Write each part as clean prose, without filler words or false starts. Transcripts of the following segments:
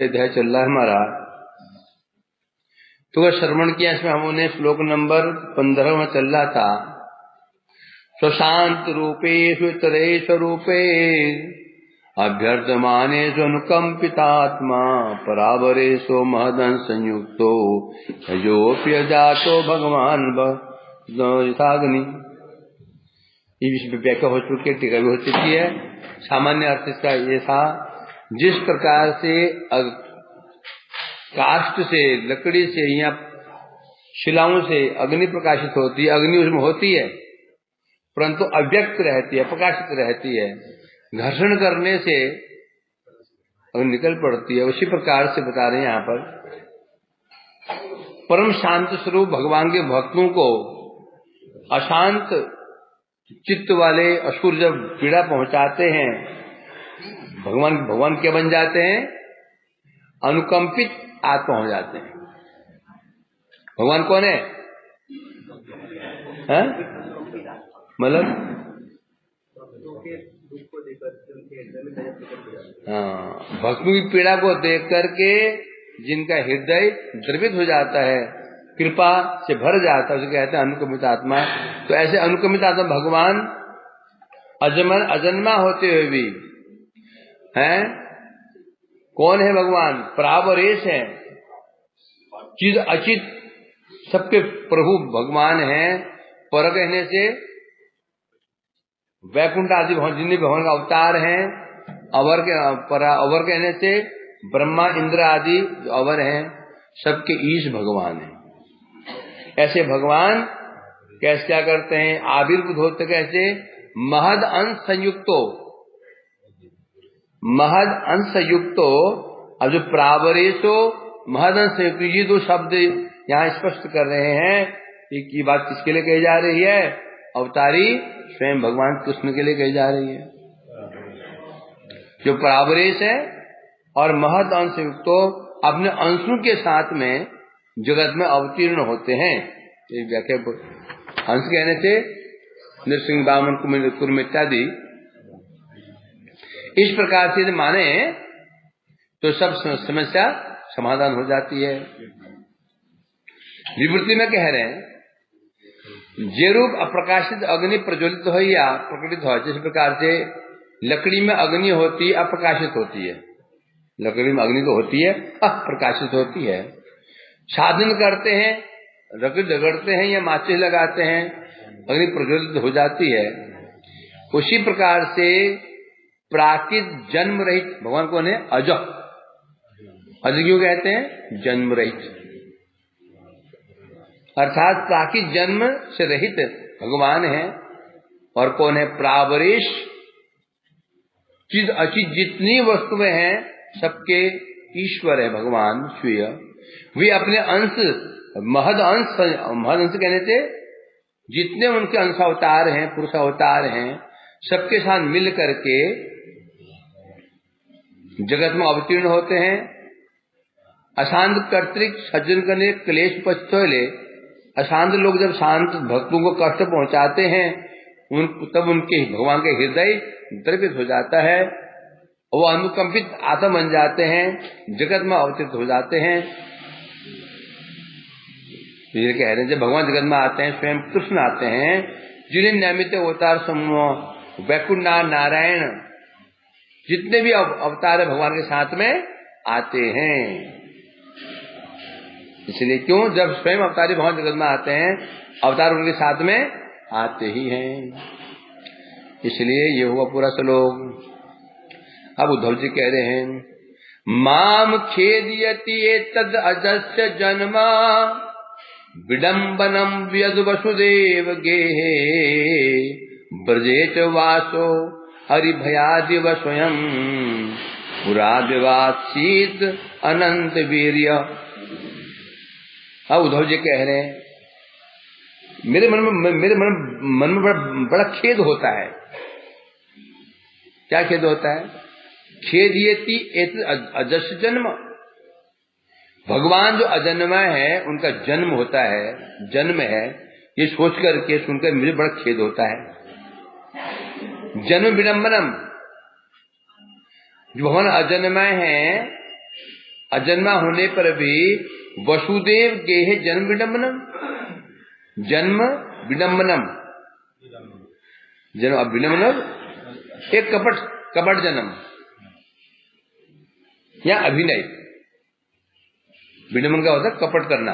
अध्याय चल रहा है हमारा, तो वह श्रवण किया। इसमें हमने श्लोक नंबर 15 में चल रहा था। स्वशांत रूपेषु इतरेषु स्वरूपे अभ्यर्थमानेषु अनुकंपितात्मा परावरेषु महदंश संयुक्तो यजोप्यजातो भगवान यथाग्नि। ये विषय व्याख्या हो चुकी है, टीका भी हो चुकी है। सामान्य अर्थ इसका ये था, जिस प्रकार से काष्ठ से, लकड़ी से या शिलाओं से अग्नि प्रकाशित होती है, अग्नि उसमें होती है परंतु अव्यक्त रहती है, प्रकाशित रहती है, घर्षण करने से अग्नि निकल पड़ती है। उसी प्रकार से बता रहे हैं यहाँ पर, परम शांत स्वरूप भगवान के भक्तों को अशांत चित्त वाले असुर जब पीड़ा पहुंचाते हैं, भगवान क्या बन जाते हैं? अनुकंपित आत्मा हो जाते हैं। भगवान कौन है? मतलब भक्तों की पीड़ा को देख करके जिनका हृदय द्रवित हो जाता है, कृपा से भर जाता है, उसे कहते हैं अनुकंपित आत्मा। तो ऐसे अनुकंपित आत्मा भगवान अजन्मा होते हुए भी हैं। कौन है भगवान? परावरेश है, चिद अचित सबके प्रभु भगवान हैं। पर कहने से वैकुंठ आदि जिन्हें भगवान का अवतार हैं। अवर कहने से ब्रह्मा इंद्र आदि जो अवर हैं, सबके ईश भगवान हैं। ऐसे भगवान कैसे क्या करते हैं? आविर्भूत होते कैसे? महद अंश संयुक्तो, महद अंश संयुक्तो। अब जो प्रावरेशो महद अंश संयुक्त, ये दो शब्द यहाँ स्पष्ट कर रहे हैं कि बात किसके लिए कही जा रही है? अवतारी स्वयं भगवान कृष्ण के लिए कही जा रही है। जो प्रावरेश है और महद अंश संयुक्तो, अपने अंशों के साथ में जगत में अवतीर्ण होते हैं। व्याख्या अंश कहने से नृसिंह बामन कुर्म इत्यादि, इस प्रकार से माने तो सब समस्या समाधान हो जाती है। विवृत्ति में कह रहे हैं, जे रूप अप्रकाशित अग्नि प्रज्वलित हो या प्रकटित हो, जिस प्रकार से लकड़ी में अग्नि होती है, अप्रकाशित होती है। लकड़ी में अग्नि तो होती है, अप्रकाशित होती है। साधन करते हैं, रगड़ते हैं या माचिस लगाते हैं, अग्नि प्रज्वलित हो जाती है। उसी प्रकार से प्राकृत जन्म रहित भगवान कौन है? अज। अज क्यों कहते हैं? जन्म रहित, अर्थात प्राकृत जन्म से रहित भगवान है। और कौन है? प्रावरेश, चिद अचित जितनी वस्तुएं हैं सबके ईश्वर है भगवान स्वयं। वे अपने अंश महद अंश कहने से जितने उनके अंश अवतार हैं, पुरुष अवतार हैं, सबके साथ मिल करके जगत में अवतीर्ण होते हैं। अशांत कर्तृक सज्जन करने क्लेश पश्चोले, अशांत लोग जब शांत भक्तों को कष्ट पहुंचाते हैं, तब उनके भगवान के हृदय द्रवित हो जाता है, वो अनुकंपित आत्मा बन जाते हैं, जगत में अवतीर्ण हो जाते हैं। ये कह रहे हैं जब भगवान जगत में आते हैं, स्वयं कृष्ण आते हैं, जिन्हें नियमित अवतार समूह वैकुंठ नारायण जितने भी अवतार है भगवान के साथ में आते हैं। इसलिए क्यों? जब स्वयं अवतारी भगवान जगत में आते हैं, अवतार उनके साथ में आते ही हैं। इसलिए ये हुआ पूरा श्लोक। अब उद्धव जी कह रहे हैं, माम खेदयति एतद् अजस्य जन्मा विडम्बनम व्यद वसुदेव गेहे ब्रजे च वासो हरिभयादिव स्वयं पुरादिवासीत अनंत वीर्य। अब उद्धव जी कह रहे हैं, मेरे मन में बड़ा खेद होता है। क्या खेद होता है? खेदयति एतद् अजस्य जन्म, भगवान जो अजन्मा है उनका जन्म होता है, जन्म है, ये सोच करके सुनकर मुझे बड़ा खेद होता है। जन्म विडम्बनम, जो भगवान अजन्मा है अजन्मा होने पर भी वसुदेव गेहे जन्म विडम्बनम, जन्म विडम्बनम, जन्म विडम्बनम एक कपट जन्म या अभिनय। विडम्बन का होता है कपट करना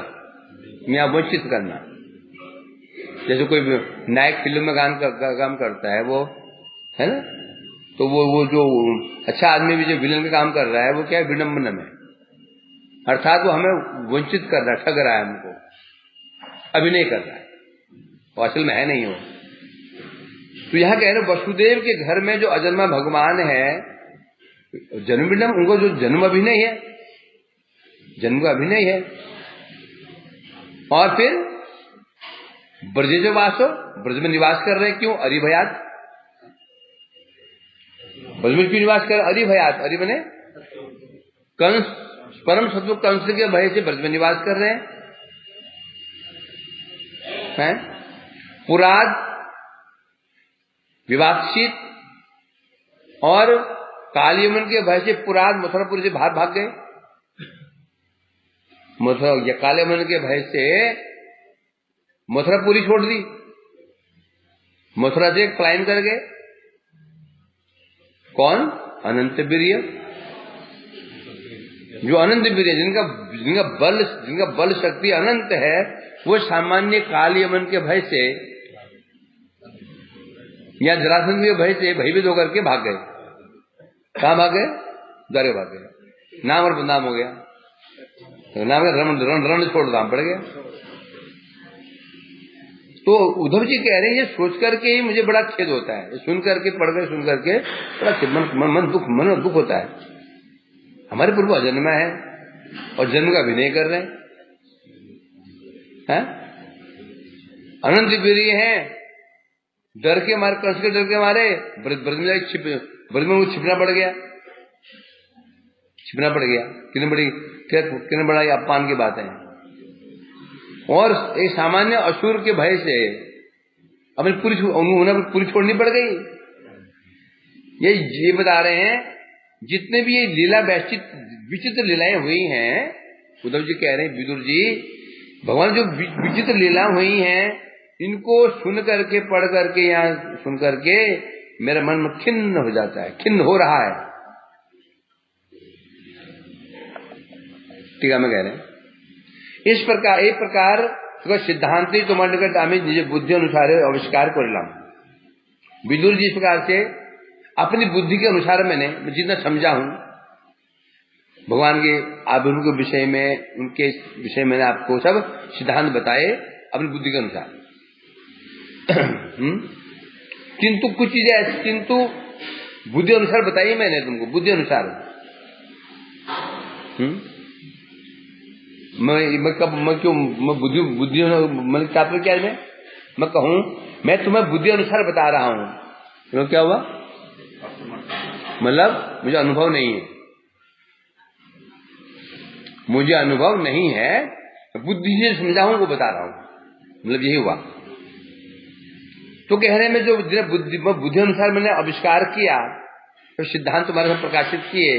या वंचित करना। जैसे कोई नायक फिल्म में काम करता है, वो है ना, तो वो जो अच्छा आदमी भी जो विलन का काम कर रहा है वो क्या है, विडम्बन में, अर्थात वो हमें वंचित कर रहा है, ठग रहा है, हमको अभिनय कर रहा है, वो असल में है नहीं वो। तो यहां कह रहे वसुदेव के घर में जो अजन्मा भगवान है, जन्म विडम्बन, उनको जो जन्म अभिनय है, जन्म का अभिनय है। और फिर ब्रज जो वासो, ब्रज में निवास कर रहे हैं, क्यों, अरिभयात, ब्रज में क्यों निवास कर रहे, अरिभयात, अरि बने कंस, परम शत्रु कंस के भय से ब्रज में निवास कर रहे हैं। पुराद, विवाक्षित और कालियमन के भय से पुराद मथुरापुर से बाहर भाग गए। मथुरा या कालियमन के भय से मथुरापुरी छोड़ दी, मथुरा से क्लाइम कर गए। कौन, अनंत वीर्य, जो अनंत वीर्य, जिनका बल शक्ति अनंत है, वो सामान्य कालियमन के भय से या जरासंध के भय से भयभीत होकर के भाग गए। कहां भाग गए, द्वारे भाग गए, नाम और बदनाम हो गया, तो नाम रण छोड़ दाम पड़ गया। तो उद्धव जी कह रहे हैं, ये सोच करके ही मुझे बड़ा खेद होता है, सुन करके, पढ़ कर सुन करके बड़ा मन दुख होता है। हमारे पूर्व अजन्मा है और जन्म का अभिनय कर रहे हैं, अनंत वीर्य हैं, डर के मारे, कंस के डर के मारे ब्रज में वो छिपना पड़ गया, कितने बड़ा अपमान की बात है। और एक सामान्य असुर के भय से अपनी पूरी छोड़नी पड़ गई। ये बता रहे हैं, जितने भी ये लीला विचित्र लीलाएं हुई हैं, उद्धव जी कह रहे हैं, विदुर जी, भगवान जो विचित्र लीला हुई हैं, इनको सुन करके, पढ़ करके, यहाँ सुन करके मेरा मन में खिन्न हो जाता है, खिन्न हो रहा है। टीका में कह रहे हैं, इस प्रकार एक प्रकार सिद्धांति तो मंडकट आमी निज बुद्धि अनुसार आविष्कार करलाम। विदुर जी इस प्रकार से अपनी बुद्धि के अनुसार मैं जितना समझा हूं भगवान के आविर्भाव के विषय में, उनके विषय में आपको सब सिद्धांत बताए अपनी बुद्धि के अनुसार। किंतु कुछ चीजें, किंतु बुद्धि अनुसार बताइए मैंने तुमको, बुद्धि अनुसार। मैं बुद्धि मैं क्या है, मैं कहूं मैं तुम्हें बुद्धि अनुसार बता रहा हूं, तो क्या हुआ, मतलब मुझे अनुभव नहीं है, मुझे अनुभव नहीं है, बुद्धि से समझाऊं वो बता रहा हूं, मतलब यही हुआ। तो कहने में जो बुद्धि अनुसार मैंने आविष्कार किया, तो सिद्धांत तुम्हारे साथ प्रकाशित किए,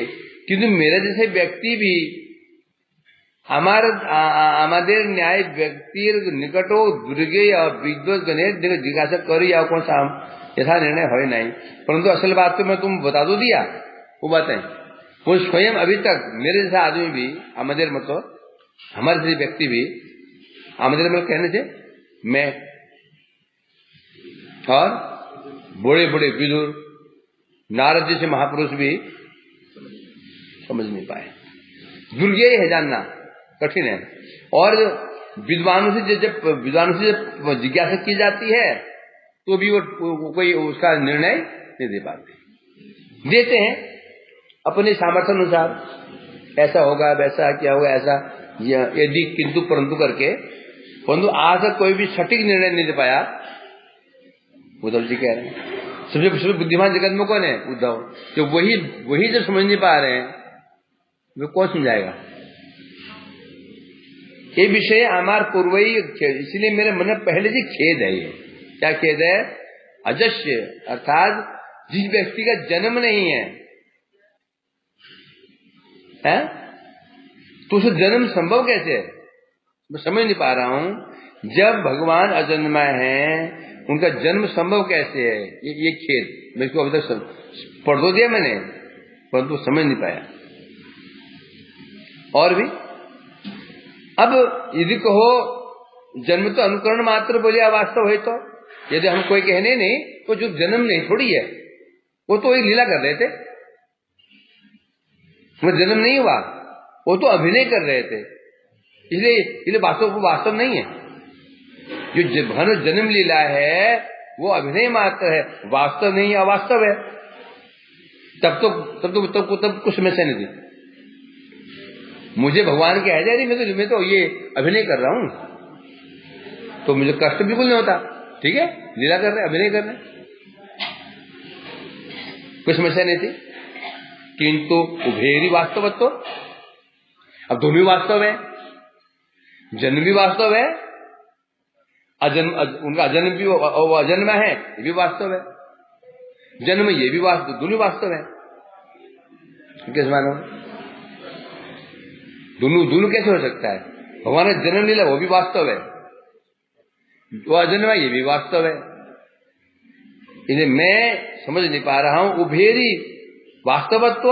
किंतु मेरे जैसे व्यक्ति भी हमारे न्याय व्यक्तिर निकटो दुर्गे या विद्वत गणेश जिज्ञासा करी या कौन सा ऐसा निर्णय हो नहीं, परंतु असल बात तो मैं तुम बता दो दिया, वो बातें वो स्वयं अभी तक मेरे जैसा आदमी भी, हमारे मतलब हमारे जैसे व्यक्ति भी, हमारे मतलब कहने से मैं और बड़े बड़े विदुर नारद जैसे महापुरुष भी समझ नहीं पाए। दुर्गे है जानना कठिन है, और विद्वानों से जब जिज्ञासा की जाती है तो भी वो कोई उसका निर्णय नहीं दे पाते, देते हैं अपने सामर्थ्य अनुसार, ऐसा होगा, वैसा क्या होगा, ऐसा यदि किंतु परंतु करके, परंतु आज तक कोई भी सटीक निर्णय नहीं दे पाया। उद्धव जी कह रहे हैं सबसे बुद्धिमान जगत में कौन है, उद्धव। जो वही जब समझ नहीं पा रहे हैं, वे कौन समझाएगा। ये विषय हमार पूर्व ही, इसलिए मेरे मन में पहले से खेद है। ये क्या खेद है, अजस्य, अर्थात जिस व्यक्ति का जन्म नहीं है, तो उसे जन्म संभव कैसे है, मैं समझ नहीं पा रहा हूं। जब भगवान अजन्मा है उनका जन्म संभव कैसे है, ये खेद मैं इसको अभी तक पढ़ दो दिया मैंने, परंतु समझ नहीं पाया। और भी अब यदि कहो जन्म तो अनुकरण मात्र बोले वास्तव है, तो यदि हम कोई कहने नहीं तो जो जन्म नहीं थोड़ी है, वो तो एक लीला कर रहे थे, वो जन्म नहीं हुआ, वो तो अभिनय कर रहे थे, इसलिए वास्तव नहीं है। जो जन्म लीला है वो अभिनय मात्र है, वास्तव नहीं, अवास्तव है। तब कुछ समस्या नहीं थी। मुझे भगवान कह दे रही मैं तो ये अभिनय कर रहा हूं तो मुझे कष्ट बिल्कुल नहीं होता, ठीक है, लीला कर रहे, अभिनय कर रहे, कोई समस्या नहीं थी। किंतु उभेरी वास्तवत्व, अब दोनों भी वास्तव है, जन्म भी वास्तव है, उनका अजन्म भी अजन्मा है, ये भी वास्तव है, जन्म ये भी वास्तव, दोनों वास्तव है। कैसे मानो, दोनों कैसे हो सकता है? भगवान ने जन्म लीला वो भी वास्तव है, वो अजन्मा ये भी वास्तव है। इन्हें मैं समझ नहीं पा रहा हूं। उभेरी वास्तवत्व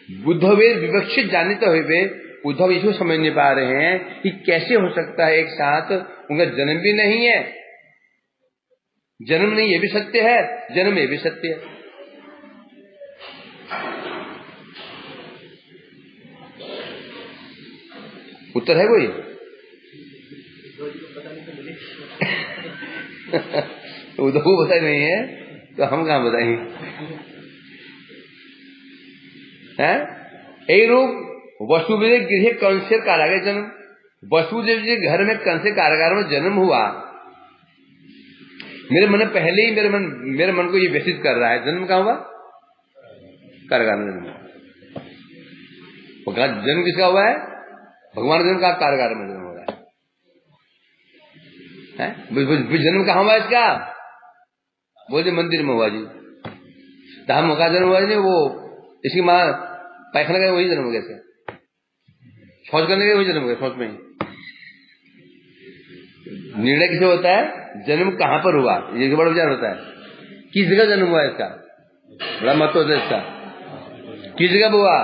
बुद्धवेद विवक्षित जानित हुए उद्धव इसको समझ नहीं पा रहे हैं कि कैसे हो सकता है एक साथ, उनका जन्म भी नहीं है, जन्म नहीं ये भी सत्य है, जन्म ये भी सत्य है। उत्तर है कोई? उद्धव को पता नहीं है तो हम कहां बताएंगे? एक रूप वसुदेव गृह कंस से कारागार जन्म, वसुदेव जी घर में कंस के कारागार में जन्म हुआ। मेरे मन पहले ही मेरे मन को ये व्यथित कर रहा है, जन्म कहां हुआ? कारागार में जन्म हुआ। जन्म किसका हुआ है? भगवान जन्म का कारागार में जन्म हो रहा है। जन्म कहां हुआ इसका? बोले मंदिर में हुआ जी। धाम का जन्म हुआ जी, वो इसकी माँ पैखाना गए वही जन्म हो गया, शौच करने गए वही जन्म हो गया, शौच में ही। निर्णय किसे होता है? जन्म कहां पर हुआ, ये बड़ा विचार होता है। किस जगह जन्म हुआ इसका बड़ा महत्व होता है इसका। किस जगह हुआ?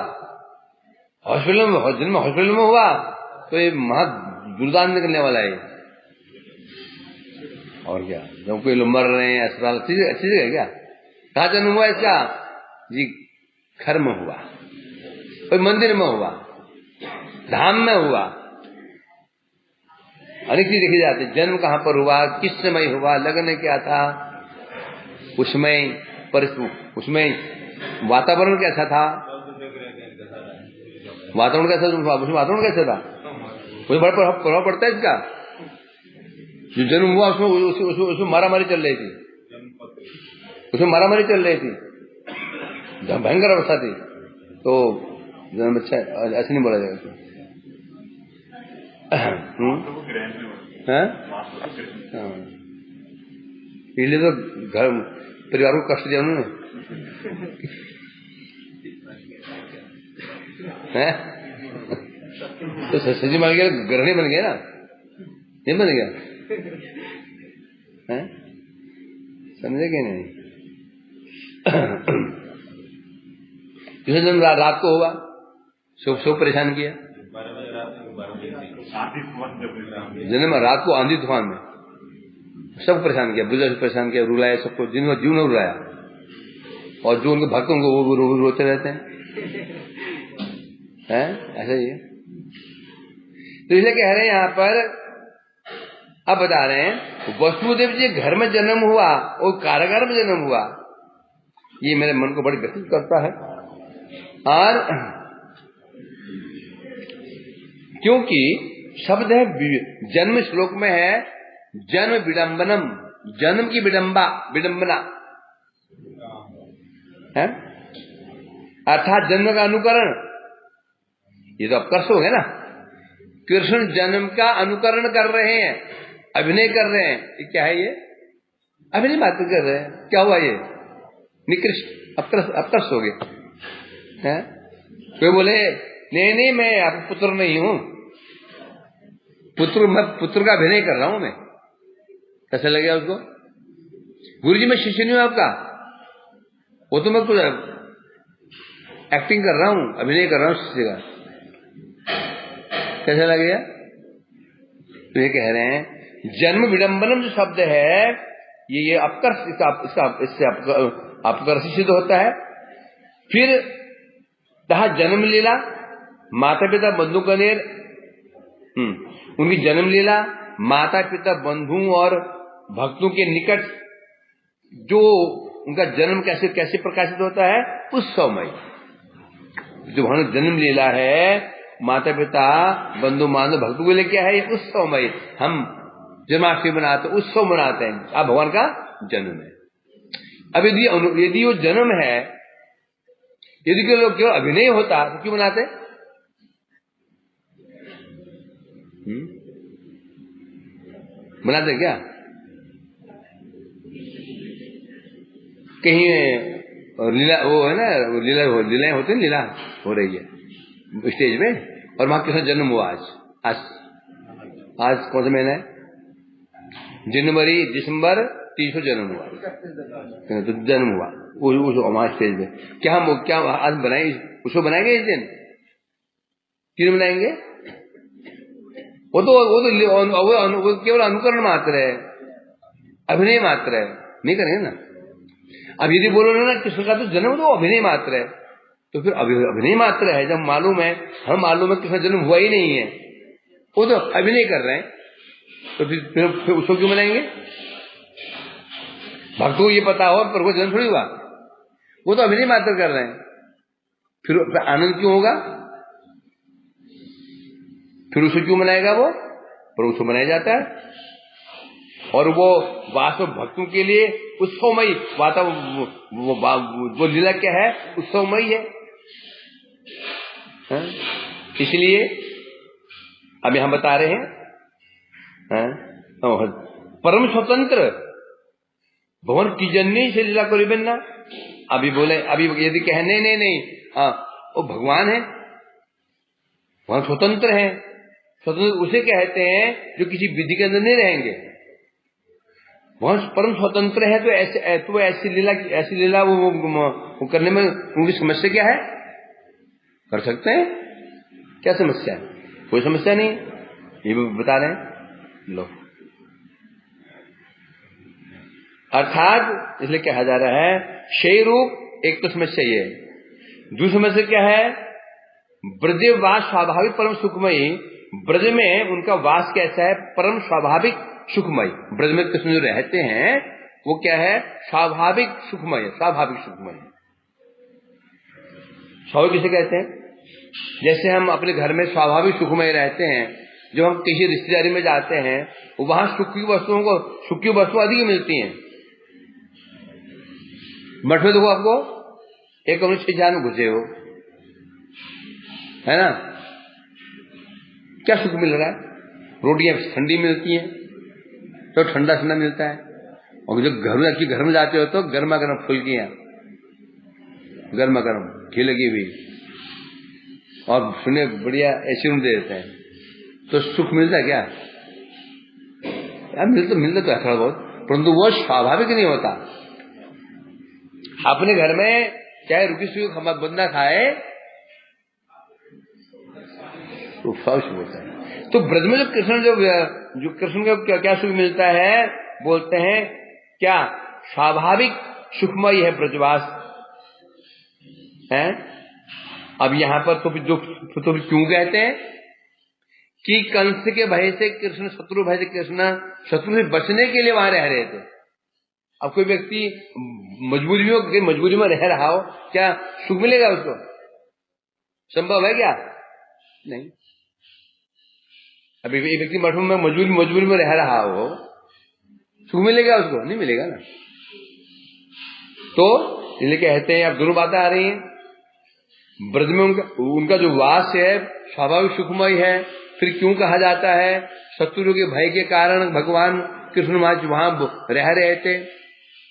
हॉस्पिटल में, जन्म हॉस्पिटल में हुआ तो ये महा दुर्दान निकलने वाला है। और क्या, जब कोई लोग मर रहे हैं अस्पताल, अच्छी जगह है क्या? कहाँ जन्म हुआ इसका? जी घर में हुआ, कोई मंदिर में हुआ, धाम में हुआ, अनेक चीज देखी जाती है। जन्म कहाँ पर हुआ, किस समय हुआ, लगन क्या था, उसमें वातावरण कैसा था, वातावरण कैसा, उसमें वातावरण कैसा था, मुझे बड़ा प्रभाव पड़ता है इसका। जो जन्म हुआ उसमें मारामारी चल रही थी, भयंकर अवस्था थी, तो जन्म अच्छा ऐसे नहीं बोला जाएगा। इसलिए तो घर परिवार को कष्ट दिया उन्होंने। तो सच्ची मान गया, ग्रहणी बन गया ना, ये बन गया, समझे कि नहीं? जिसे जन्म रात को हुआ, सब परेशान किया, जन्म रात को आंधी तूफान में सब परेशान किया, बुजुर्ग परेशान किया, रुलाया सबको, जिन्होंने जीव ने रुलाया, और जो उनके भक्त उनको वो रोते रहते हैं, ऐसा ही है। तो इसलिए कह रहे हैं यहाँ पर, अब बता रहे हैं वसुदेव जी घर में जन्म हुआ और कारागार में जन्म हुआ, ये मेरे मन को बड़ी व्यथित करता है। और क्योंकि शब्द है जन्म, श्लोक में है जन्म विडंबनम, जन्म की विडंबना है, अर्थात जन्म का अनुकरण। ये तो अपकर्ष हो गया ना, कृष्ण जन्म का अनुकरण कर रहे हैं, अभिनय कर रहे हैं। ये क्या है? ये अभिनय बात कर रहे हैं। क्या हुआ? ये निकृष्ट अपकर्ष हो गया है। कोई बोले नहीं मैं आपका पुत्र नहीं हूं, मैं पुत्र का अभिनय कर रहा हूं मैं। कैसा लगेगा उसको? गुरुजी मैं शिष्य नहीं हूं आपका, वो तो मैं कुछ एक्टिंग कर रहा हूं, अभिनय कर रहा हूं शिष्य का। कैसा लगेगा? तो ये कह रहे हैं जन्म विडंबनम जो शब्द है ये अपकर्ष, इससे अपकर्ष सिद्ध होता है। फिर कहा जन्म लीला, माता पिता बंधु कनेर, उनकी जन्म लीला, माता पिता बंधु और भक्तों के निकट जो उनका जन्म कैसे कैसे प्रकाशित होता है, उत्सवमय। जो वहां जन्म लीला है, माता पिता बंधु बांधव भक्तों के लिए क्या है, ये उत्सवमय। हम जन्माष्टमी मनाते, उत्सव मनाते हैं, अब भगवान का जन्म है। अब यदि वो जन्म है, यदि के लोग केवल अभिनय होता तो क्यों मनाते? मनाते क्या? कहीं लीला वो है ना, लीलाएं होती है, लीला हो रही है स्टेज में, और वहां किसका जन्म हुआ? आज कौन सा महीना है? जनवरी दिसंबर 30 को जन्म हुआ, तो जन्म हुआ उस हमारे स्टेज में। क्या हम क्या आज बनाए, उसको बनाएंगे इस दिन? क्यों बनाएंगे? वो केवल अनुकरण मात्र है, अभिनय मात्र है, नहीं करेंगे ना। अब यदि बोलो ना कृष्ण का तो जन्म तो अभिनय मात्र है, तो फिर अभिनय मात्र है जब मालूम है, हम मालूम है कृष्ण जन्म हुआ ही नहीं है, वो तो अभिनय कर रहे हैं, तो फिर उसको क्यों मनाएंगे? भक्तों को ये पता हो प्रभु जन्म थोड़ी हुआ, वो तो अभिनय मात्र कर रहे हैं, फिर आनंद क्यों होगा? फिर उसको क्यों मनाएगा वो? पर उसको मनाया जाता है, और वो वास्तव भक्तों के लिए उत्सवमयी वो लीला क्या है? उत्सवमयी है। इसलिए अब यहां बता रहे हैं परम स्वतंत्र भगवान की जननी से लीला करी बनना। अभी बोले, अभी यदि कहे नहीं वो भगवान है, भगवान स्वतंत्र है, स्वतंत्र उसे कहते हैं जो किसी विधि के अंदर नहीं रहेंगे। वहां परम स्वतंत्र है, तो ऐसी लीला वो करने में उनकी समस्या क्या है? कर सकते हैं, क्या समस्या है? कोई समस्या नहीं, ये भी बता रहे हैं लोग। अर्थात इसलिए कहा जा रहा है शय रूप, एक तो समस्या ये है, दूसरी समस्या क्या है? ब्रज वास स्वाभाविक परम सुखमयी, ब्रज में उनका वास कैसा है? परम स्वाभाविक सुखमय। ब्रज में कृष्ण जो रहते हैं वो क्या है? स्वाभाविक सुखमय। स्वाभाविक सुखमय, स्वाभाविक किसे कहते हैं? जैसे हम अपने घर में स्वाभाविक सुखमय रहते हैं, जब हम किसी रिश्तेदारी में जाते हैं वहां सुख की वस्तुएं अधिक मिलती हैं। मठ में देखो आपको एक कमरे 6 में घुसे हो, है ना, क्या सुख मिल रहा है? रोटियां ठंडी मिलती हैं, तो ठंडा ठंडा मिलता है, और जब घर में जाते हो तो गर्मा गर्म फुल्कियां, गर्मा गर्म घी लगी हुई, और सुने बढ़िया ऐसी रूम दे देते हैं, तो सुख मिलता है क्या? यार मिलता तो है थोड़ा बहुत, परंतु वो स्वाभाविक नहीं होता। अपने घर में चाहे रुकी सुखी बंदा खाए तो स्वाभाविक होता है। तो ब्रज में जो कृष्ण को क्या सुख मिलता है? बोलते हैं क्या? स्वाभाविक सुखमय है ब्रजवास है। अब यहां पर तो क्यों कहते हैं कि कंस के भय से कृष्ण, शत्रु भय से कृष्ण, शत्रु से बचने के लिए वहां रह रहे थे। अब कोई व्यक्ति मजबूरी में रह रहा हो, क्या सुख मिलेगा उसको? संभव है क्या? नहीं। अभी एक व्यक्ति मठ में मजबूरी में रह रहा हो, सुख मिलेगा उसको? नहीं मिलेगा ना। तो इसलिए कहते हैं, अब दोनों बातें आ रही हैं, ब्रज में उनका जो वास है स्वाभाविक सुखमय है। फिर क्यों कहा जाता है? शत्रु के भय के कारण भगवान कृष्ण वहां रह रहे थे।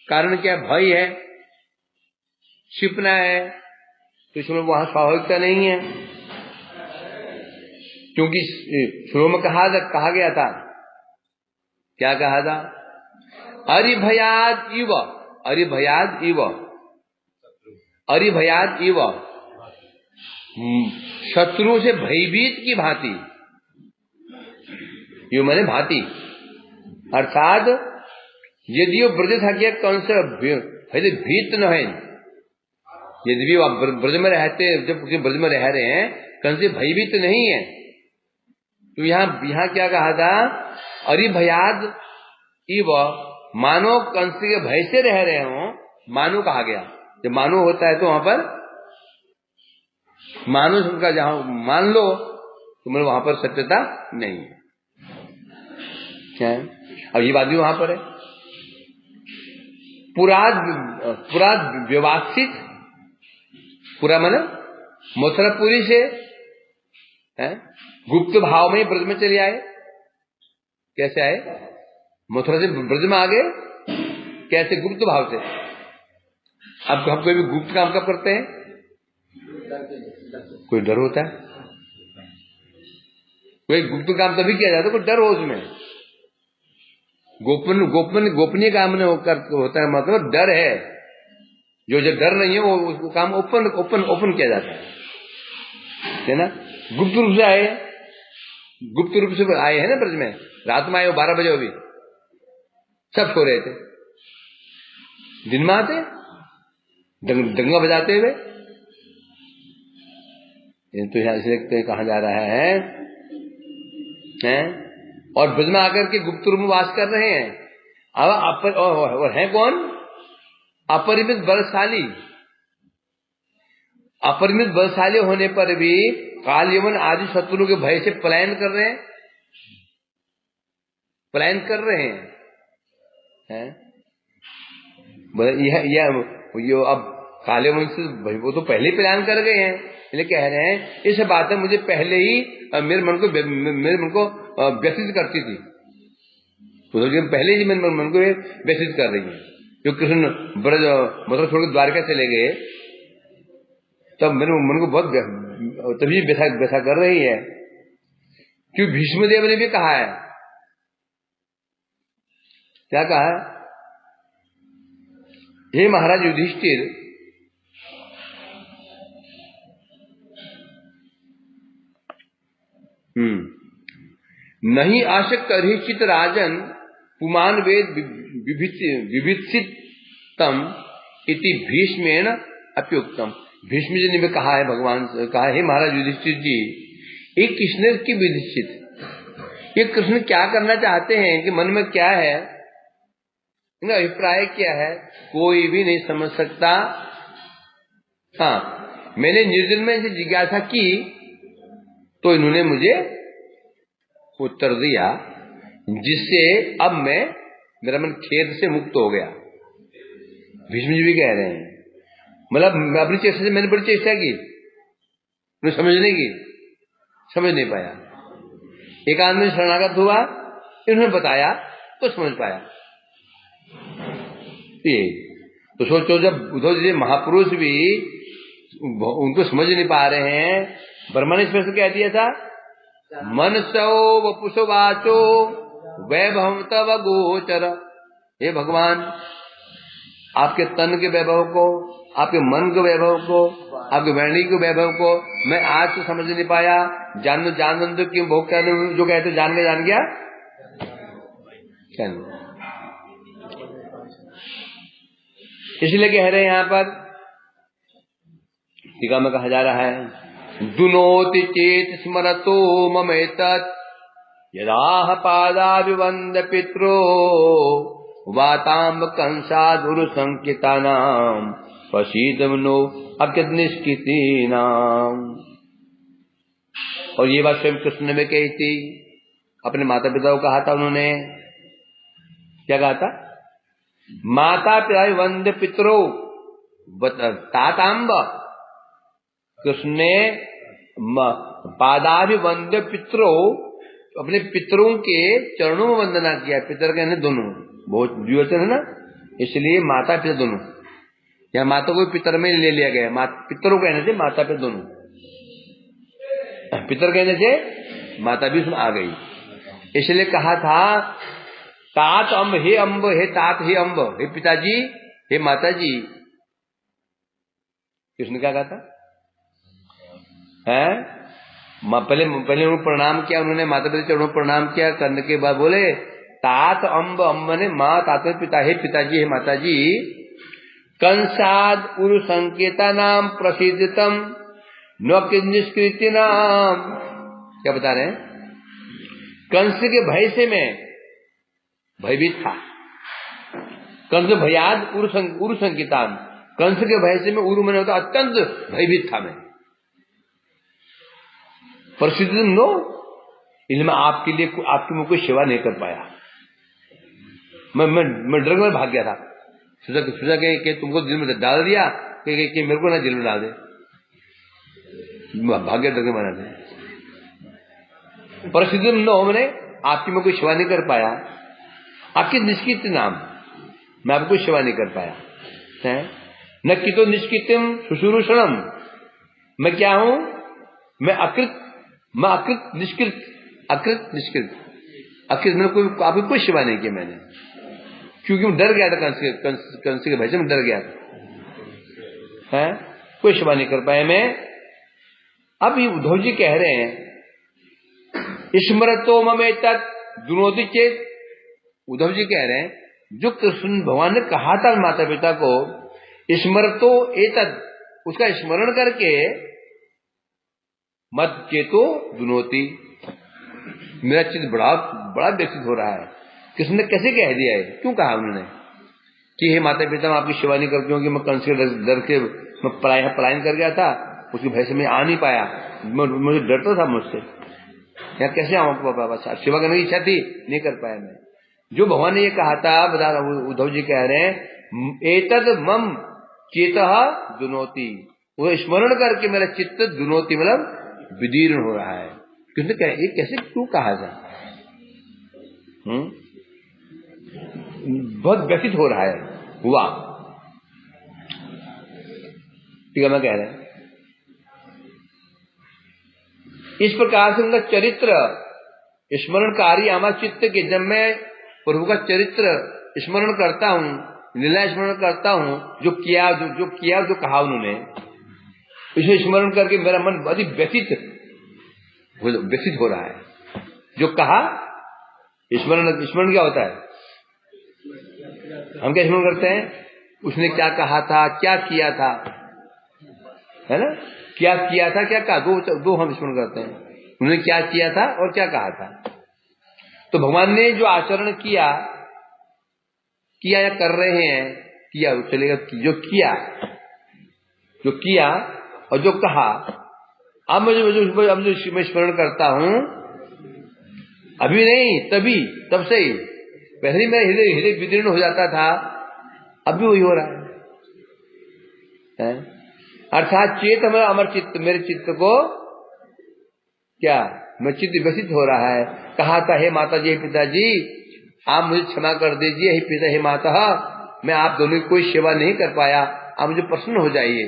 कारण क्या? भय है, छिपना है, तो इसमें वहां स्वाभाविकता नहीं है। क्योंकि शुरू में कहा गया था, क्या कहा था? अरिभयाद इव, अरिभयाद इव, अरिभयाद इव, शत्रु से भयभीत की भांति, यो मैंने भांति, अर्थात यदि वो ब्रज था क्या कौन से भीत न है, यदि भी आप ब्रज में रहते, जब ब्रज में रह रहे हैं, कौन से भयभीत नहीं है, तो यहाँ क्या कहा था? अरिभयाद इव, मानो कंस के भय से रह रहे हो, मानो कहा गया। जब मानो होता है तो वहां पर मानो का जहां मान लो तो मतलब वहां पर सत्यता नहीं है। क्या है? अब ये बात भी वहां पर है। पूरा व्यवस्थित, पूरा मन मथुरापुरी से है, गुप्त भाव में ब्रज में चले आए। कैसे आए? मथुरा से ब्रज में आ गए, कैसे? गुप्त भाव से। अब हम कोई भी गुप्त काम कब करते हैं? कोई डर होता है, कोई गुप्त काम तभी किया जाता है कोई डर हो उसमें। गोपनीय काम में होता है, मतलब डर है। जो डर नहीं है वो काम ओपन किया जाता है ना। गुप्त रूप से आए, गुप्त रूप से आए हैं ना ब्रज में। रात में आए 12 बजे, अभी सब सो रहे थे। दिन में आते डंगा बजाते हुए। तो यहाँ इसलिए कहा जा रहा है और ब्रज में आकर के गुप्त रूप में वास कर रहे हैं। अब और है कौन? अपरिमित बलशाली। अपरिमित बलशाली होने पर भी काल यवन आदि शत्रु के भय से पलायन कर रहे हैं, पलायन कर रहे हैं। यह अब काले यवन से वो तो पहले ही पलायन कर गए हैं, इसलिए कह रहे हैं इस बात है मुझे पहले ही मेरे मन को व्यथित करती थी, तो पहले ही मेरे मन को व्यथित कर रही है। जो कृष्ण ब्रज मतलब छोड़ के द्वारका चले गए, तब मेरे मन को बहुत तभी व्यथा कर रही है। क्यों? भीष्मदेव ने भी कहा है, क्या कहा है? हे महाराज युधिष्ठिर, नहीं आशक्त अधीक्षित राजन पुमान वेद विभित्सितम इति भीष्मेण अप्युक्तम। भीष्म जी ने भी कहा है, भगवान से कहा, हे महाराज युधिष्ठिर जी, एक कृष्ण की विधिष्ठित, ये कृष्ण क्या करना चाहते हैं, कि मन में क्या है, इनका अभिप्राय क्या है, कोई भी नहीं समझ सकता। हाँ, मैंने निर्जन में इनसे जिज्ञासा की तो इन्होंने मुझे उत्तर दिया, जिससे अब मेरा मन खेद से मुक्त हो गया। भीष्म जी भी कह रहे हैं, मतलब अपनी चेष्टा से मैंने बड़ी चेष्टा की समझने की, समझ नहीं पाया। एक आदमी शरणागत हुआ, इन्होंने बताया तो समझ पाया। ये तो सोचो, जब उद्धव जी महापुरुष भी उनको समझ नहीं पा रहे हैं, ब्रह्मा ने स्पष्ट कह दिया था, मनसो वपुषो वाचो वैभव तव गोचर। हे भगवान, आपके तन के वैभव को, आपके मन के वैभव को, आपके वाणी के वैभव को मैं आज तो समझ नहीं पाया। जान तो क्यों भोग कर, जो कहते जान गया क्या? इसलिए कह रहे हैं यहाँ पर टीका में कहा जा रहा है, दुनोति चेत स्मरतो ममेतत् यदाह पादाभिवंद पित्रो वाताम्ब कंसाधुर संकितानाम पशीदमनो अज्ञत निष्कितीनाम। और ये बात स्वयं कृष्ण ने भी कही थी, अपने माता पिता को कहा था। उन्होंने क्या कहा था? माता पिता वंद पितरो ताताम्ब। कृष्ण ने पादाभिवंद पितरो, अपने पितरों के चरणों में वंदना किया। पितर कहने दोनों, बहुत द्विवचन है ना, इसलिए माता पिता दोनों। यहाँ माता को पितर में ले लिया गया। पितरों कहने से माता पिता दोनों, पितर कहने से माता भी उसमें आ गई। इसलिए कहा था तात अम्ब, हे अम्ब, हे तात, हे अम्ब, हे पिताजी, हे माताजी। किसने क्या कहा था? पहले उन्होंने प्रणाम किया, उन्होंने माता पिता चरणों प्रणाम किया, करने के बाद बोले तात अम्ब, अम्ब ने माँ, तात पिता, हे पिताजी, हे माताजी। कंसाद उरु संकेता नाम प्रसिद्धतम न निष्कृति नाम। क्या बता रहे हैं? कंस के भय से मैं भयभीत था। कंस भयाद उरु संकेतान, कंस के भय से मैं, उरु मैंने होता अत्यंत भयभीत था मैं। प्रसिद्ध नो, इसलिए मैं आपके लिए आपकी मुझे कोई सेवा नहीं कर पाया। मैं डर में भाग गया था। सोचा कि तुमको दिल में डाल दिया कि मेरे को ना दिल में डाल दे, भाग गया डर के मारा था। प्रसिद्ध नो, मैंने आपकी मैं कोई सेवा नहीं कर पाया। आपकी निष्कृत नाम, मैं आपको कोई सेवा नहीं कर पाया है। न कि तो निष्कृतिम शुश्रूषणम, मैं क्या हूं? मैं अकृत निष्कृत, अकृत निष्कृत, अकृत मैंने कोई आपकी कोई सेवा नहीं की मैंने, क्योंकि मैं डर गया था कंस के भय से, मैं डर गया था है? कोई सेवा नहीं कर पाया मैं। अब ये उद्धव जी कह रहे हैं स्मरतो ममेतत् दुनोति चेत। उद्धव जी कह रहे हैं जो कृष्ण भगवान ने कहा था माता पिता को स्मरतो एतत्, उसका स्मरण करके मत चेतो दुनोति, मेरा चित्त बड़ा व्यथित हो रहा है। किसने कैसे कह दिया है? क्यों कहा उन्होंने कि हे माता पिता मैं आपकी सेवा नहीं करती हूँ, कि मैं कंस के डर के मैं पलायन कर गया था, उसकी भय से मैं आ नहीं पाया, मुझे डरता था मुझसे, या कैसे आऊं पापा, सेवा करने की इच्छा थी, नहीं कर पाया मैं। जो भगवान ने ये कहा था, बता उद्धव जी कह रहे हैं एतद मम चेतः दुनोति, वो स्मरण करके मेरा चित्त दुनोति मतलब विदीर्ण हो रहा है। किसने कहा? ये कैसे क्यों कहा था? बहुत व्यथित हो रहा है हुआ, ठीक है मैं कह रहे हैं। इस प्रकार से उनका चरित्र स्मरणकारी हमारे चित्त के, जब मैं प्रभु का चरित्र स्मरण करता हूँ, लीला स्मरण करता हूँ, जो किया जो कहा उन्होंने, इसे स्मरण करके मेरा मन अधिक व्यथित हो रहा है। जो कहा स्मरण क्या होता है? हम क्या स्मरण करते हैं? उसने क्या कहा था, क्या किया था, है ना? क्या किया था, क्या कहा, दो हम स्मरण करते हैं। उन्होंने क्या किया था और क्या कहा था। तो भगवान ने जो आचरण किया या कर रहे हैं, किया चलेगा, जो किया और जो कहा, अब मैं स्मरण करता हूं, अभी नहीं तब से ही, पहले मेरा हृदय विदीर्ण हो जाता था, अब भी वही हो रहा है? अर्थात चेत हमारा अमर चित्त, मेरे चित्त को क्या, मैं चित्त व्यथित हो रहा है। कहा था हे माता जी, हे पिताजी, आप मुझे क्षमा कर दीजिए, हे पिता, हे माता, मैं आप दोनों की कोई सेवा नहीं कर पाया, आप मुझे प्रसन्न हो जाइए।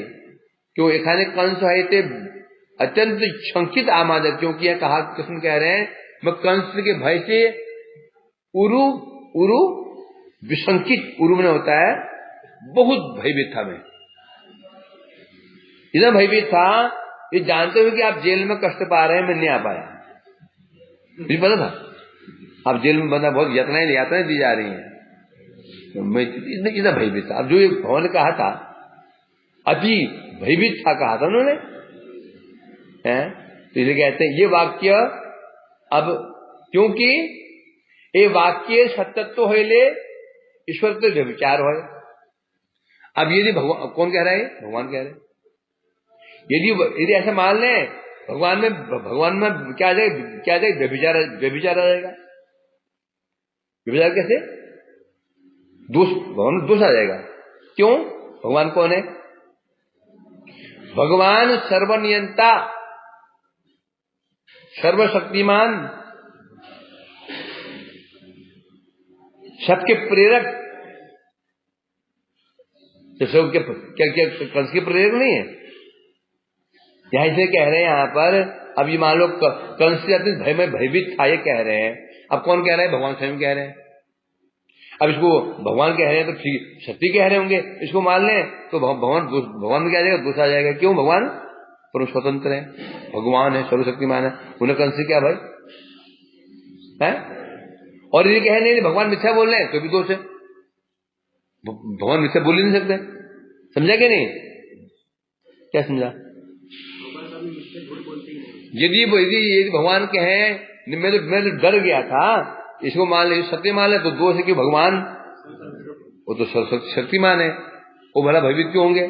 क्यों? एखाने कंस है थे अत्यंत शंकित आमादक, क्योंकि यह कहा, कृष्ण कह रहे हैं मैं कंस के भय से उरु विशंकित, उरु में होता है बहुत भयभीत था मैं, इतना भयभीत था, ये जानते हुए कि आप जेल में कष्ट पा रहे हैं, मैं नहीं आ पाया। मुझे पता था आप जेल में बंदा बहुत यातनाएं दी जा रही हैं, तो मैं इतना भयभीत था। अब जो ये भगवान ने कहा था, अति भयभीत था, कहा था उन्होंने, तो इसलिए कहते हैं ये वाक्य, अब क्योंकि ये वाक्य सत्यत्व होले ईश्वर तो व्यभिचार हो। अब यदि भगवान, कौन कह रहा है? भगवान कह रहे हैं। यदि ऐसा मान लें भगवान में क्या आ जाएगा? व्यभिचार आ जाएगा। व्यभिचार कैसे? दोष, भगवान में दोष आ जाएगा। क्यों? भगवान कौन है? भगवान सर्वनियंता, सर्वशक्तिमान, सबके प्रेरक। क्या कंस के प्रेरक नहीं है? यहां इसे कह रहे हैं, यहां पर अब ये मान लो कंस से भय में भयभीत था, ये कह रहे हैं। अब कौन कह रहा है? भगवान स्वयं कह रहे हैं। अब इसको भगवान कह रहे हैं तो ठीक सत्य कह रहे होंगे, इसको मान लें तो भगवान में क्या आ जाएगा? दोष आ जाएगा। क्यों? भगवान परम स्वतंत्र है, भगवान है, सर्वशक्तिमान है, उन्हें कंस से क्या भाई है? और ये कह नहीं भगवान मिथ्या बोल रहे हैं तो भी दोष है। भगवान मिथ्या बोल ही नहीं सकते। समझा क्या नहीं? क्या समझा? यदि भगवान कहें मैं तो डर गया था, इसको मान ले, सत्य मान ले तो दोष है कि भगवान वो तो शक्तिमान है, वो भला भयभीत क्यों होंगे?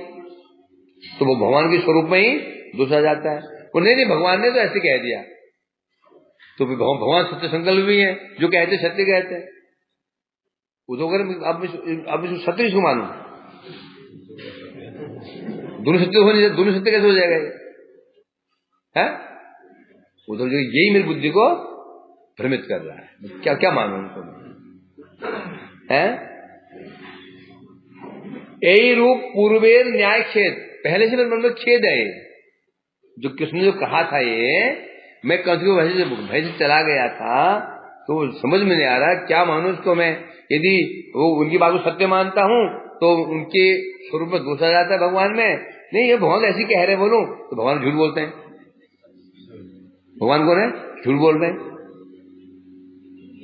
तो वो भगवान के स्वरूप में ही दोष आ जाता है। वो नहीं भगवान ने तो ऐसे कह दिया, तो भगवान सत्य संकल्प भी है, जो कहते सत्य कहते हैं। वो तो अगर अब सत्य इसको मानो, दोनों सत्य हो नहीं, दोनों सत्य कैसे हो जाएगा ये? है वो तो यही मेरी बुद्धि को भ्रमित कर रहा है। क्या क्या मानो उनको है? यही रूप पूर्वेर न्याय खेद, पहले से मेरे मन में खेद है। जो कृष्ण ने जो कहा था, ये मैं कंस को भय से चला गया था, तो समझ में नहीं आ रहा क्या मानूं इसको मैं। यदि वो उनकी बात को सत्य मानता हूं तो उनके स्वरूप में दोष आ जाता है भगवान में। नहीं, ये भगवान ऐसी कह रहे बोलूं तो भगवान झूठ बोलते हैं। भगवान कौन है? झूठ बोल रहे हैं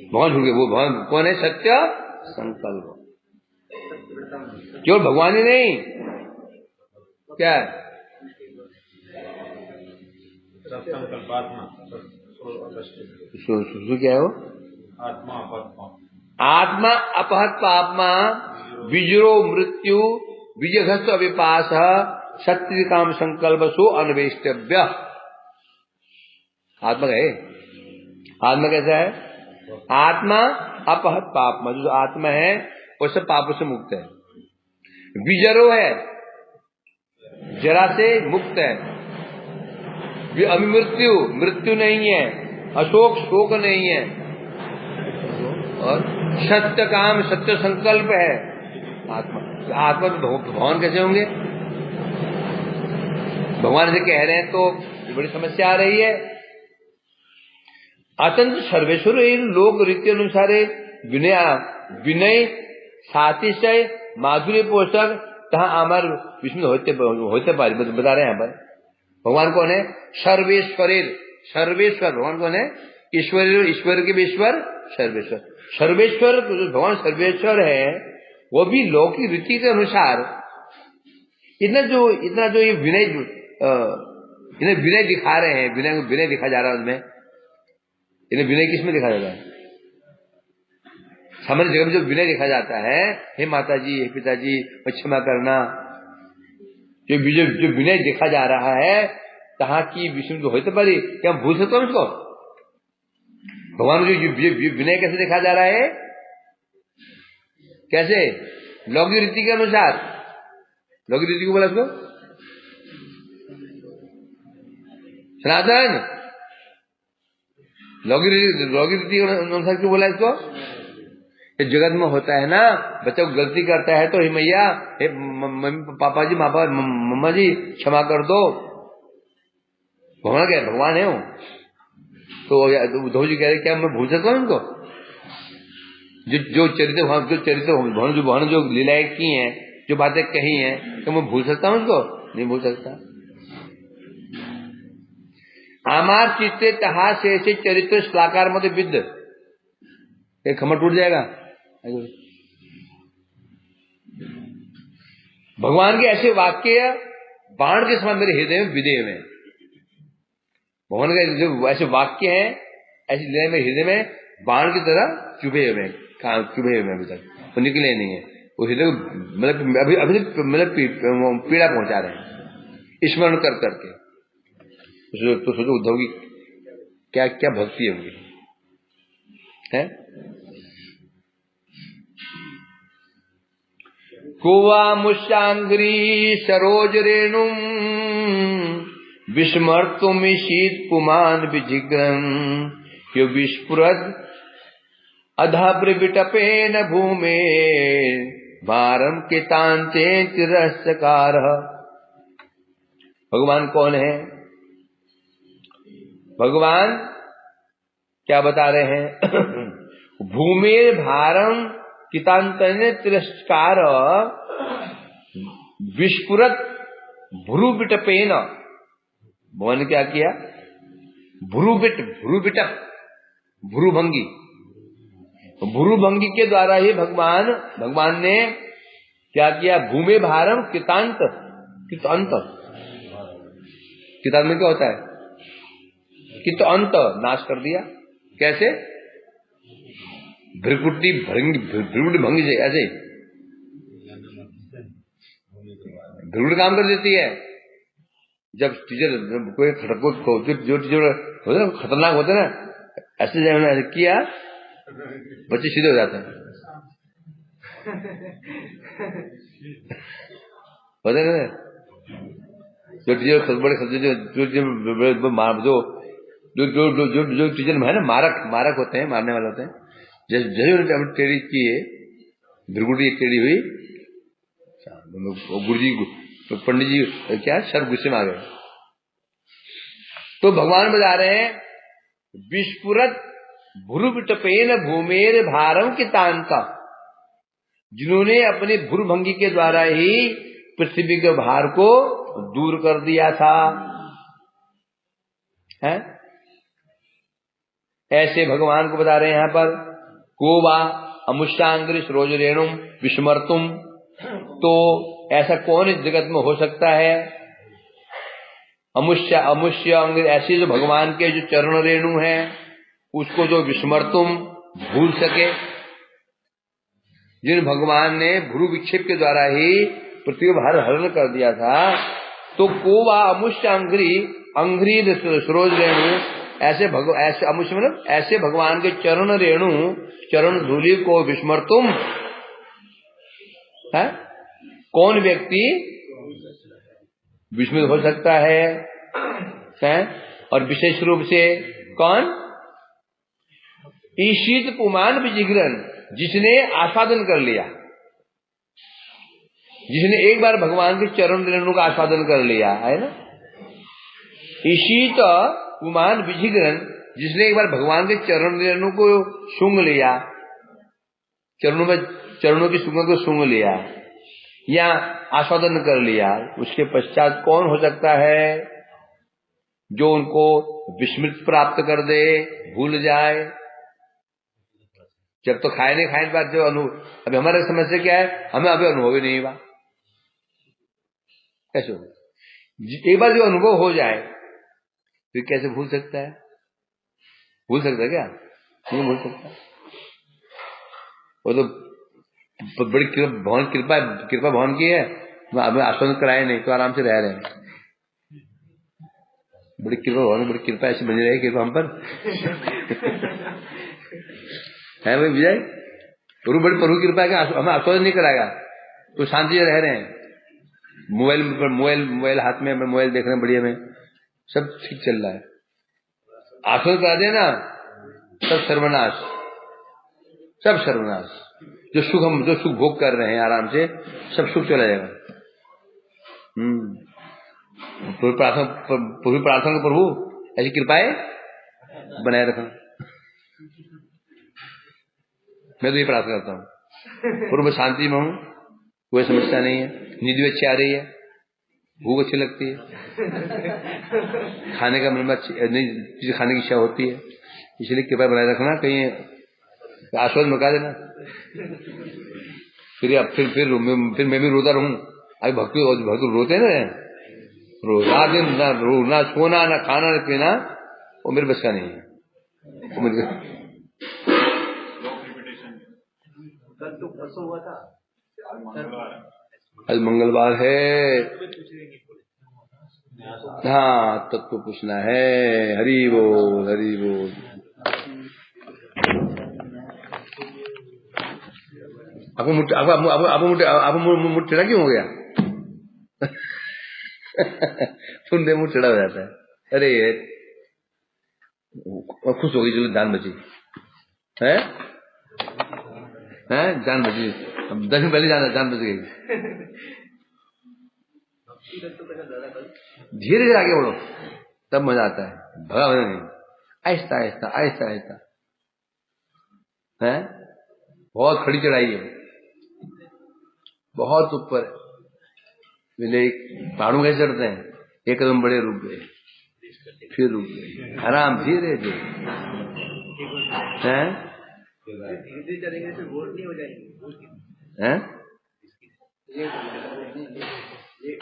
भगवान। झूठ वो भगवान कौन है? सत्य संकल्प। केवल भगवान ही नहीं, क्या है? क्या है वो? आत्मा अपहत पापमा विजरो मृत्यु विजघस्त अविपास सत्य काम संकल्प सो अन्वेष्टव्य। आत्मा है, आत्मा कैसा है? आत्मा अपहत पापमा, जो आत्मा है वो सब पापों से मुक्त है। विजरो है, जरा से मुक्त है। अमृत्यु, मृत्यु नहीं है। अशोक, शोक नहीं है। और सत्य काम, सत्य संकल्प है आत्मा। आत्मा तो भगवान कैसे होंगे? भगवान से कह रहे हैं तो बड़ी समस्या आ रही है। अतंत सर्वेश्वर लोक रीति अनुसार विनय सातिशय माधुर्य पोषक तहा अमर विष्णु होते पारे बता रहे हैं यहाँ पर। भगवान कौन है? सर्वेश्वरेर, सर्वेश्वर भगवान कौन है? ईश्वर, ईश्वर के भी ईश्वर सर्वेश्वर। सर्वेश्वर भगवान सर्वेश्वर है, वो भी लौकिक रीति के अनुसार इतना जो ये विनय, इन्हें विनय दिखा रहे हैं, विनय दिखा जा रहा है उसमें। इन्हें विनय किसमें दिखा जाता है? सामान्य जगह में जो विनय देखा जाता है, हे माता जी, हे पिताजी, क्षमा करना, जो विनय देखा जा रहा है, कहा कि विष्णु तो होते पारी, क्या भूल सकता हूं इसको? भगवान को जो विनय कैसे देखा जा रहा है? कैसे? लौकिक रीति के अनुसार। लौकिक रीति को बोला इसको सनातन, लौकिक रीति के अनुसार क्यों बोला इसको? जगत में होता है ना, बच्चा को गलती करता है तो हे मैया, हे पापा जी, मम्मा जी क्षमा कर दो। भगवान क्या? भगवान है वो। तो उद्धव जी कह रहे क्या मैं भूल सकता हूँ इनको? जो चरित्र भगवान जो लीलाएं की हैं, जो बातें कही हैं, तो मैं भूल सकता हूँ इसको? नहीं भूल सकता। आमार चित्ते तहा से चरित्र श्लाकार मत विद्ध, एक खमर टूट जाएगा। भगवान के ऐसे वाक्य बाण के समान मेरे हृदय में विदे में। भगवान के जो ऐसे वाक्य हैं, ऐसी लीला मेरे हृदय में बाण की तरह चुभे हुए अभी तक, वो निकले नहीं है। वो हृदय मतलब अभी पीड़ा पहुंचा रहे हैं स्मरण कर करके। तो सोचो उद्धव की क्या क्या भक्ति होगी है? कुवा मुष्टांग्री सरोज रेणुम विस्मर्तुमिषीत पुमान विजिग्रं यो विस्फुरद अधा प्रविटपेन भूमे भारम के तांते तिरस्कार। भगवान कौन है? भगवान क्या बता रहे हैं? भूमेर भारम कितांतने तिरस्कार विस्फुरत भ्रुविटपेन। भगवान ने क्या किया? भ्रुविटप, भ्रुभंगी, भ्रुभंगी के द्वारा ही भगवान ने क्या किया? भूमि भारम कितांत, कितांत में क्या होता है? कितांत नाश कर दिया। कैसे? भ्रिकुटी भंगी से, ऐसे भ्रिकुटी काम कर देती है। जब टीचर कोई जो टीचर होते ना खतरनाक होते ना, ऐसे किया बच्चे सीधे हो जाते हैं। होते ना जो टीचर बड़े जो टीचर है ना, मारक होते हैं, मारने वाले होते हैं। जैसे टेढ़ी की भ्रिकुटी टेढ़ी हुई, गुरुजी पंडित जी क्या सर गुस्से में आ गए। तो भगवान बता रहे हैं विस्फुरत भ्रुविटपेन भूमेर भारम कितांता, जिन्होंने अपनी भ्रुभंगी के द्वारा ही पृथ्वी के भार को दूर कर दिया था। है? ऐसे भगवान को बता रहे हैं यहां पर, को वा अमुष्यांग्रि सरोज रेणुम विस्मर्तुम। तो ऐसा कौन इस जगत में हो सकता है? अमुष्य अंग, ऐसे जो भगवान के जो चरण रेणु हैं उसको जो विस्मर्तुम भूल सके, जिन भगवान ने भ्रू विक्षेप के द्वारा ही पृथ्वी भार हरण कर दिया था। तो को वा अमुष्य अंग्री सरोज रेणु, ऐसे अमुष्य मतलब ऐसे भगवान के चरण रेणु, चरण धूलि को विस्मर्तुम है, कौन व्यक्ति विस्मृत हो सकता है? और विशेष रूप से कौन? ईशित पुमान विजिग्रन, जिसने आस्वादन कर लिया, जिसने एक बार भगवान के चरण रेणु का आस्वादन कर लिया है ना। ईशित पुमान विजिग्रन, जिसने एक बार भगवान के चरण रेणु को सूंघ लिया, चरणों की सुगंध को सूंघ लिया या आस्वादन कर लिया, उसके पश्चात कौन हो सकता है जो उनको विस्मृत प्राप्त कर दे, भूल जाए? जब तो खाए नहीं, खाने के बाद जो अनुभव, अभी हमारे समस्या क्या है, हमें अभी अनुभव ही नहीं हुआ। कैसे हो? एक बार जो अनुभव हो जाए फिर कैसे भूल सकता है? भूल सकता है क्या? नहीं भूल सकता। वो तो बड़ी कृपा भगवान की है, हमें आस्वादन कराए नहीं तो आराम से रह रहे हैं। बड़ी कृपा भगवान, बड़ी कृपा ऐसी बनी रही कृपा हम पर है भाई विजय, प्रभु कृपा है कि हमें आस्वादन नहीं कराएगा तो शांति से रह रहे हैं। मोबाइल हाथ में, मोबाइल देख रहे हैं बढ़िया में, सब ठीक चल रहा है। आस्वादन करा देना सब सर्वनाश, सब सर्वनाश। जो सुख भोग कर रहे हैं आराम से, सब सुख चला जाएगा। प्रार्थना प्रभु ऐसी कृपाएं बनाए रखना। मैं तो ये प्रार्थना करता हूँ, पूर्व शांति में हूँ, कोई समस्या नहीं है, नींद भी अच्छी आ रही है, भूख अच्छी लगती है, खाने का मन में चीज खाने की इच्छा होती है, इसलिए कृपया बनाए रखना। कहीं आश्वासन मका देना। फिर मैं भी रोता रहूं। अभी भक्ति रोते ना, रात दिन ना सोना, ना खाना, ना पीना, वो मेरे बस का नहीं है। आज मंगलवार है, हाँ तत्व पूछना है। हरि बोल, हरि बोल। आपको मुठ टेढ़ा क्यों हो गया? सुनते मुठ टेढ़ा हो जाता है। अरे खुश हो गई, चलो जान बची है, जान बची। 10 दिन पहले जान बच गई। धीरे धीरे आगे बढ़ो, तब मजा आता है, भगा भगा नहीं, आहिस्ता आहिस्ता आहिस्ता आहिस्ता है। बहुत खड़ी चढ़ाई है, बहुत ऊपर है। पहाड़ों कैसे चढ़ते हैं, एक कदम बड़े रुक गए, फिर रुक गए, आराम धीरे धीरे हैं, धीरे चलेंगे तो वोट नहीं हो जाएगी हैं।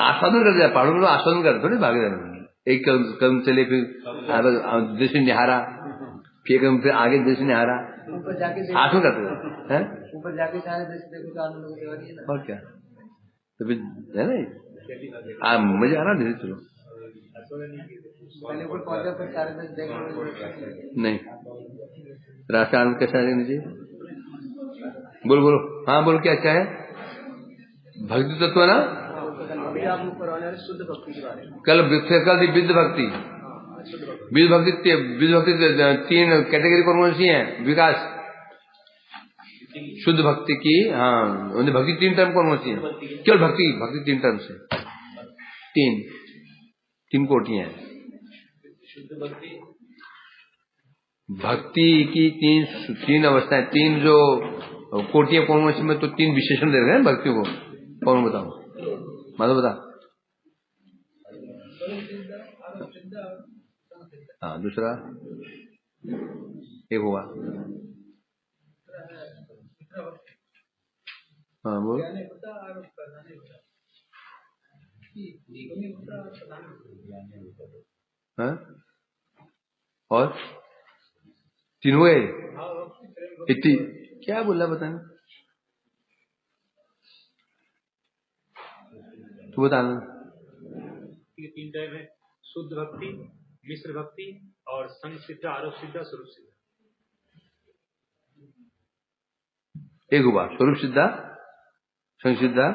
आस्वादन कर दिया, पहाड़ों में आस्वादन कर, थोड़ी भाग जाए। एक कदम चले, फिर दृश्य निहारा, फिर कदम फिर आगे दृश्य निहारा, ऊपर जाके आंसू करते हैं, ऊपर जाके सारे दृश्य देखो तो आनंद और क्या। तो फिर है ना, मजा आ रहा धीरे चलो। पहले ऊपर पहुंचा फिर सारे दृश्य देखो नहीं, रास्ता आनंद कैसा लेना चाहिए। बोलो बोलो, हाँ बोलो, क्या अच्छा है भक्ति तत्व ना। शुद्ध भक्ति के बारे में कल थी विद्ध भक्ति। विद्ध भक्ति तीन कैटेगरी कौन सी है विकास, शुद्ध भक्ति की, हाँ भक्ति तीन टर्म कौन सी है, केवल भक्ति, भक्ति तीन टर्म से, तीन कोटियां हैं भक्ति की, तीन अवस्थाएं, तीन जो कोटियां कौन सी में, तो तीन विशेषण दे रहे हैं भक्ति को। कौन बताओ, माधव बता। हाँ दूसरा एक हुआ, हाँ बोल, हाँ और तीन हुए, इतनी क्या बोला बताना, तू बताना। तीन टाइप है, शुद्ध भक्ति, मिश्र भक्ति और संग सिद्ध, आरोप सिद्ध, स्वरूप सिद्ध। एक हुआ स्वरूप सिद्धा, संग सिद्धा,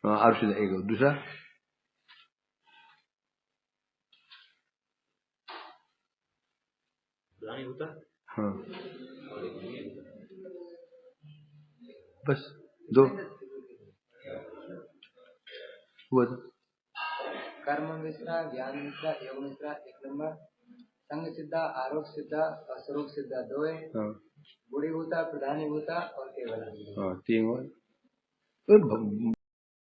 आरोप सिद्धा, एक। दूसरा होता, हाँ बस दो हुआ था। कर्म मिश्रा, ज्ञान मिश्रा, योग मिश्रा एक नंबर, संग सिद्धा, आरोप सिद्धा और स्वरूप सिद्धा दो है, गुड़ी भूता, प्रधानी भूता और केवल, हाँ तीन हुआ।